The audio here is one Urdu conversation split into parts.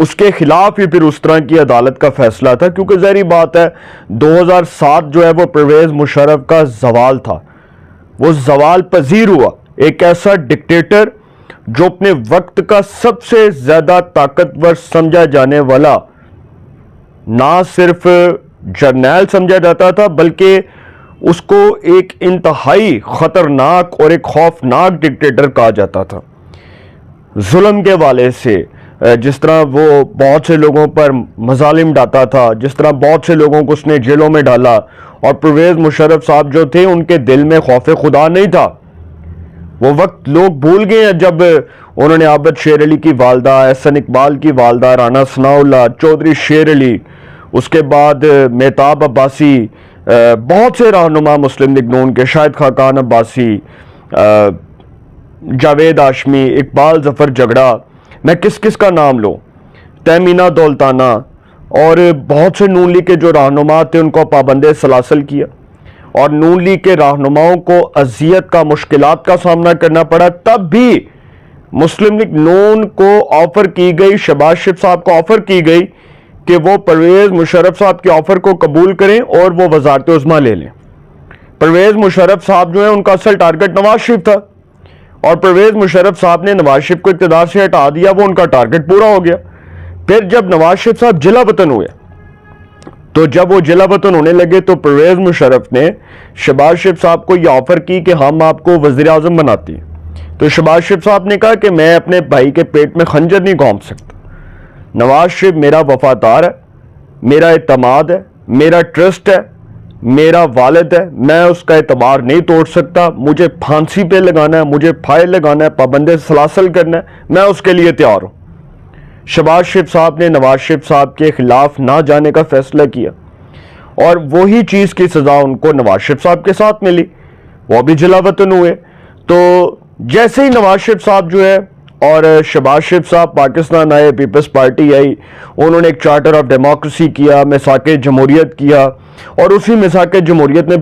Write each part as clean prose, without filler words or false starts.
اس کے خلاف ہی پھر اس طرح کی عدالت کا فیصلہ تھا، کیونکہ ظاہری بات ہے 2007 جو ہے وہ پرویز مشرف کا زوال تھا، وہ زوال پذیر ہوا، ایک ایسا ڈکٹیٹر جو اپنے وقت کا سب سے زیادہ طاقتور سمجھا جانے والا نہ صرف جرنیل سمجھا جاتا تھا بلکہ اس کو ایک انتہائی خطرناک اور ایک خوفناک ڈکٹیٹر کہا جاتا تھا ظلم کے والے سے، جس طرح وہ بہت سے لوگوں پر مظالم ڈالتا تھا، جس طرح بہت سے لوگوں کو اس نے جیلوں میں ڈالا، اور پرویز مشرف صاحب جو تھے ان کے دل میں خوف خدا نہیں تھا۔ وہ وقت لوگ بھول گئے ہیں جب انہوں نے عابد شیر علی کی والدہ، احسن اقبال کی والدہ رانا ثناء اللہ، چودھری شیر علی، اس کے بعد مہتاب عباسی، بہت سے رہنما مسلم لیگ نون کے، شاہد خاقان عباسی، جاوید ہاشمی، اقبال ظفر جگڑا، میں کس کس کا نام لوں، تیمینہ دولتانہ، اور بہت سے نون لیگ کے جو رہنما تھے ان کو پابند سلاسل کیا، اور نون لیگ کے رہنماؤں کو اذیت کا، مشکلات کا سامنا کرنا پڑا۔ تب بھی مسلم لیگ نون کو آفر کی گئی، شہباز شریف صاحب کو آفر کی گئی کہ وہ پرویز مشرف صاحب کے آفر کو قبول کریں اور وہ وزارت عظمیٰ لے لیں۔ پرویز مشرف صاحب جو ہیں ان کا اصل ٹارگٹ نواز شریف تھا، اور پرویز مشرف صاحب نے نواز شریف کو اقتدار سے ہٹا دیا، وہ ان کا ٹارگٹ پورا ہو گیا۔ پھر جب نواز شریف صاحب جلا وطن ہوئے تو جب وہ جلا وطن ہونے لگے تو پرویز مشرف نے شہباز شریف صاحب کو یہ آفر کی کہ ہم آپ کو وزیر اعظم بناتے ہیں، تو شہباز شریف صاحب نے کہا کہ میں اپنے بھائی کے پیٹ میں خنجر نہیں گھونپ سکتا، نواز شریف میرا وفادار ہے، میرا اعتماد ہے، میرا ٹرسٹ ہے، میرا والد ہے، میں اس کا اعتبار نہیں توڑ سکتا، مجھے پھانسی پہ لگانا ہے، مجھے پھائے لگانا ہے، پابند سلاسل کرنا ہے، میں اس کے لیے تیار ہوں۔ شہباز شریف صاحب نے نواز شریف صاحب کے خلاف نہ جانے کا فیصلہ کیا، اور وہی چیز کی سزا ان کو نواز شریف صاحب کے ساتھ ملی، وہ بھی جلا وطن ہوئے۔ تو جیسے ہی نواز شریف صاحب جو ہے اور شہباز شریف صاحب پاکستان آئے، پیپلز پارٹی آئی، انہوں نے ایک چارٹر آف ڈیموکریسی کیا، میثاق جمہوریت کیا، اور اسی میثاق جمہوریت نے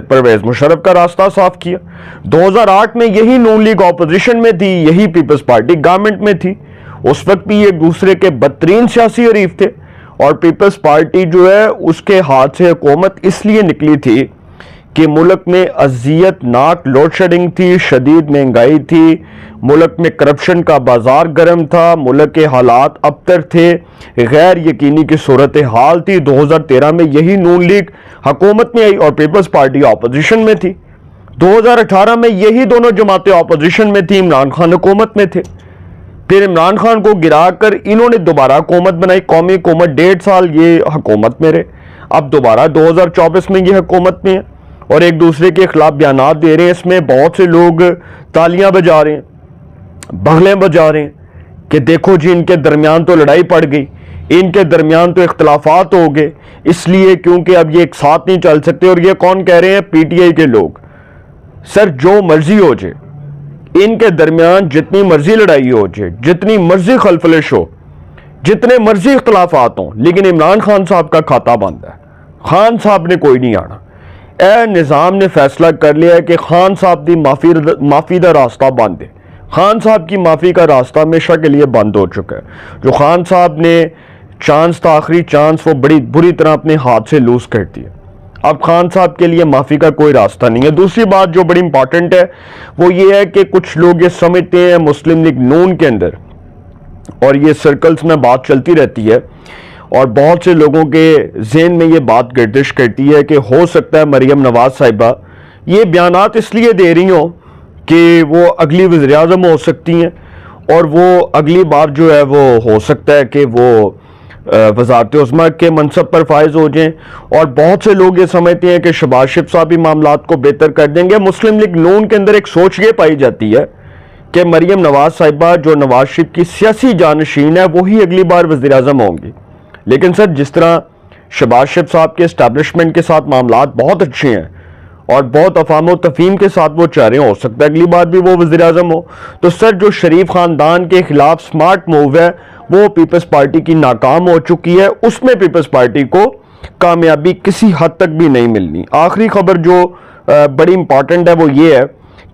پرویز مشرف کا راستہ صاف کیا۔ 2008 میں یہی نون لیگ اپوزیشن میں تھی، یہی پیپلز پارٹی گورنمنٹ میں تھی، اس وقت بھی ایک دوسرے کے بدترین سیاسی حریف تھے، اور پیپلز پارٹی جو ہے اس کے ہاتھ سے حکومت اس لیے نکلی تھی کہ ملک میں اذیت ناک لوڈ شیڈنگ تھی، شدید مہنگائی تھی، ملک میں کرپشن کا بازار گرم تھا، ملک کے حالات ابتر تھے، غیر یقینی کی صورتحال تھی۔ 2013 میں یہی نون لیگ حکومت میں آئی اور پیپلز پارٹی اپوزیشن میں تھی۔ 2018 میں یہی دونوں جماعتیں اپوزیشن میں تھیں، عمران خان حکومت میں تھے۔ پھر عمران خان کو گرا کر انہوں نے دوبارہ حکومت بنائی، قومی حکومت، 1.5 سال یہ حکومت میں رہے، اب دوبارہ 2024 میں یہ حکومت میں ہے، اور ایک دوسرے کے خلاف بیانات دے رہے ہیں۔ اس میں بہت سے لوگ تالیاں بجا رہے ہیں، بغلیں بجا رہے ہیں کہ دیکھو جی ان کے درمیان تو لڑائی پڑ گئی، ان کے درمیان تو اختلافات ہو گئے، اس لیے کیونکہ اب یہ ایک ساتھ نہیں چل سکتے۔ اور یہ کون کہہ رہے ہیں؟ پی ٹی آئی کے لوگ۔ سر جو مرضی ہو جائے، ان کے درمیان جتنی مرضی لڑائی ہو جائے، جتنی مرضی خلفلش ہو، جتنے مرضی اختلافات ہوں، لیکن عمران خان صاحب کا کھاتا بند ہے، خان صاحب نے کوئی نہیں آنا۔ اے نظام نے فیصلہ کر لیا ہے کہ خان صاحب دی معافی دا راستہ بند ہے، خان صاحب کی معافی کا راستہ ہمیشہ کے لیے بند ہو چکا ہے۔ جو خان صاحب نے چانس تھا، آخری چانس، وہ بڑی بری طرح اپنے ہاتھ سے لوز کر دیا۔ اب خان صاحب کے لیے معافی کا کوئی راستہ نہیں ہے۔ دوسری بات جو بڑی امپورٹنٹ ہے وہ یہ ہے کہ کچھ لوگ یہ سمجھتے ہیں مسلم لیگ نون کے اندر، اور یہ سرکلز میں بات چلتی رہتی ہے اور بہت سے لوگوں کے ذہن میں یہ بات گردش کرتی ہے کہ ہو سکتا ہے مریم نواز صاحبہ یہ بیانات اس لیے دے رہی ہوں کہ وہ اگلی وزیر اعظم ہو سکتی ہیں، اور وہ اگلی بار جو ہے وہ ہو سکتا ہے کہ وہ وزارت عظمیٰ کے منصب پر فائز ہو جائیں، اور بہت سے لوگ یہ سمجھتے ہیں کہ شہباز شریف صاحب بھی معاملات کو بہتر کر دیں گے۔ مسلم لیگ نون کے اندر ایک سوچ یہ پائی جاتی ہے کہ مریم نواز صاحبہ جو نواز شریف کی سیاسی جانشین ہے وہی اگلی بار وزیر اعظم ہوں گی۔ لیکن سر جس طرح شہباز شریف صاحب کے اسٹیبلشمنٹ کے ساتھ معاملات بہت اچھے ہیں اور بہت افہام و تفہیم کے ساتھ وہ چاہ رہے ہیں، ہو سکتا ہے اگلی بار بھی وہ وزیر اعظم ہو، تو سر جو شریف خاندان کے خلاف سمارٹ موو ہے وہ پیپلز پارٹی کی ناکام ہو چکی ہے، اس میں پیپلز پارٹی کو کامیابی کسی حد تک بھی نہیں ملنی۔ آخری خبر جو بڑی امپورٹنٹ ہے وہ یہ ہے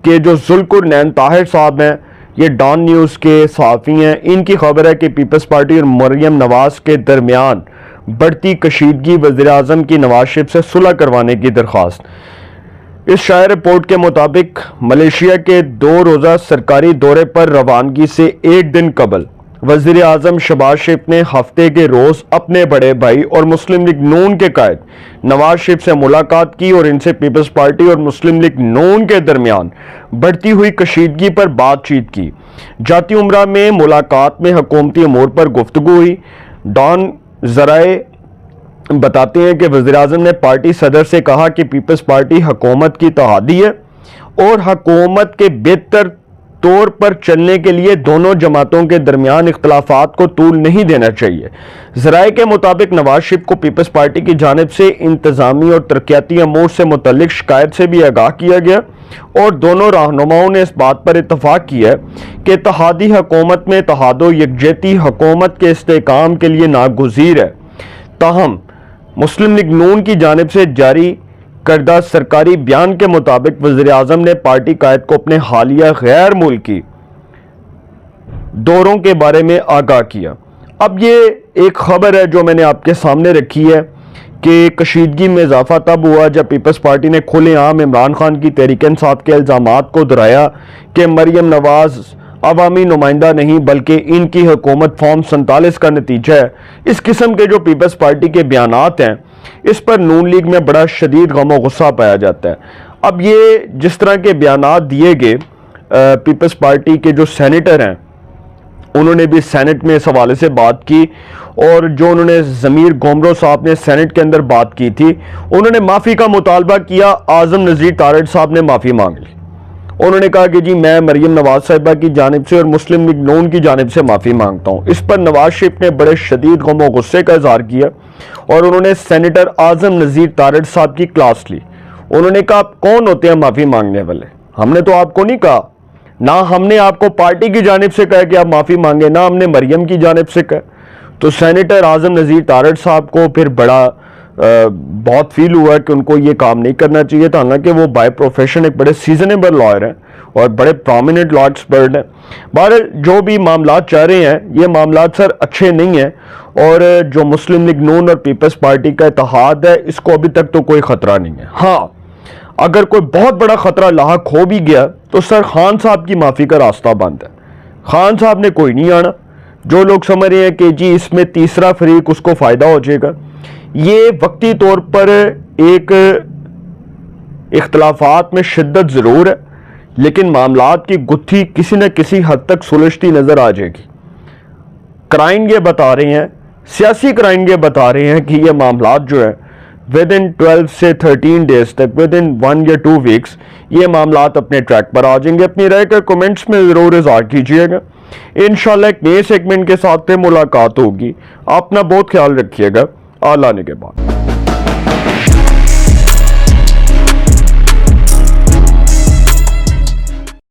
کہ جو ذوالقرنین طاہر صاحب ہیں، یہ ڈان نیوز کے صحافی ہیں. ان کی خبر ہے کہ پیپلز پارٹی اور مریم نواز کے درمیان بڑھتی کشیدگی، وزیر اعظم کی نواز شریف سے صلح کروانے کی درخواست. اس شائع رپورٹ کے مطابق ملیشیا کے 2 روزہ سرکاری دورے پر روانگی سے ایک دن قبل وزیر اعظم شہباز شریف نے ہفتے کے روز اپنے بڑے بھائی اور مسلم لیگ نون کے قائد نواز شریف سے ملاقات کی اور ان سے پیپلز پارٹی اور مسلم لیگ نون کے درمیان بڑھتی ہوئی کشیدگی پر بات چیت کی. جاتی عمرہ میں ملاقات میں حکومتی امور پر گفتگو ہوئی. ڈان ذرائع بتاتے ہیں کہ وزیر اعظم نے پارٹی صدر سے کہا کہ پیپلز پارٹی حکومت کی اتحادی ہے اور حکومت کے بہتر طور پر چلنے کے لیے دونوں جماعتوں کے درمیان اختلافات کو طول نہیں دینا چاہیے. ذرائع کے مطابق نواز شریف کو پیپلز پارٹی کی جانب سے انتظامی اور ترقیاتی امور سے متعلق شکایت سے بھی آگاہ کیا گیا اور دونوں رہنماؤں نے اس بات پر اتفاق کیا ہے کہ اتحادی حکومت میں اتحاد و یکجہتی حکومت کے استحکام کے لیے ناگزیر ہے. تاہم مسلم لیگ نون کی جانب سے جاری کردہ سرکاری بیان کے مطابق وزیر اعظم نے پارٹی قائد کو اپنے حالیہ غیر ملکی دوروں کے بارے میں آگاہ کیا. اب یہ ایک خبر ہے جو میں نے آپ کے سامنے رکھی ہے کہ کشیدگی میں اضافہ تب ہوا جب پیپلز پارٹی نے کھلے عام عمران خان کی تحریک انصاف کے الزامات کو دہرایا کہ مریم نواز عوامی نمائندہ نہیں بلکہ ان کی حکومت فارم 47 کا نتیجہ ہے. اس قسم کے جو پیپلز پارٹی کے بیانات ہیں اس پر نون لیگ میں بڑا شدید غم و غصہ پایا جاتا ہے. اب یہ جس طرح کے بیانات دیے گئے پیپلز پارٹی کے جو سینیٹر ہیں انہوں نے بھی سینٹ میں اس حوالے سے بات کی اور جو انہوں نے ضمیر گومرو صاحب نے سینٹ کے اندر بات کی تھی انہوں نے معافی کا مطالبہ کیا. اعظم نذیر تارڑ صاحب نے معافی مانگ لی. انہوں نے کہا کہ جی میں مریم نواز صاحبہ کی جانب سے اور مسلم لیگ نون کی جانب سے معافی مانگتا ہوں. اس پر نواز شریف نے بڑے شدید غم و غصے کا اظہار کیا اور انہوں نے سینیٹر اعظم نذیر تارڑ صاحب کی کلاس لی. انہوں نے کہا آپ کون ہوتے ہیں معافی مانگنے والے؟ ہم نے تو آپ کو نہیں کہا، نہ ہم نے آپ کو پارٹی کی جانب سے کہا کہ آپ معافی مانگیں، نہ ہم نے مریم کی جانب سے کہا. تو سینیٹر اعظم نذیر تارڑ صاحب کو پھر بہت فیل ہوا کہ ان کو یہ کام نہیں کرنا چاہیے تھا، حالانکہ وہ بائی پروفیشن ایک بڑے سیزنیبل لائر ہیں اور بڑے پرومیننٹ لا ایکسپرٹ ہیں. بہرحال جو بھی معاملات چاہ رہے ہیں یہ معاملات سر اچھے نہیں ہیں اور جو مسلم لیگ نون اور پیپلز پارٹی کا اتحاد ہے اس کو ابھی تک تو کوئی خطرہ نہیں ہے. ہاں اگر کوئی بہت بڑا خطرہ لاحق ہو بھی گیا تو سر خان صاحب کی معافی کا راستہ بند ہے. خان صاحب نے کوئی نہیں آنا. جو لوگ سمجھ رہے ہیں کہ جی اس میں تیسرا فریق اس کو فائدہ ہو جائے گا، یہ وقتی طور پر ایک اختلافات میں شدت ضرور ہے لیکن معاملات کی گتھی کسی نہ کسی حد تک سلجھتی نظر آ جائے گی. کرائن یہ بتا رہے ہیں، سیاسی کرائن یہ بتا رہے ہیں کہ یہ معاملات جو ہیں ود ان 12 سے 13 ڈیز تک، ود ان 1 یا 2 ویکس یہ معاملات اپنے ٹریک پر آ جائیں گے. اپنی رائے کا کومنٹس میں ضرور اظہار کیجئے گا. انشاءاللہ ایک نئے سیگمنٹ کے ساتھ پھر ملاقات ہوگی. اپنا بہت خیال رکھیے گا. آل آنے کے بعد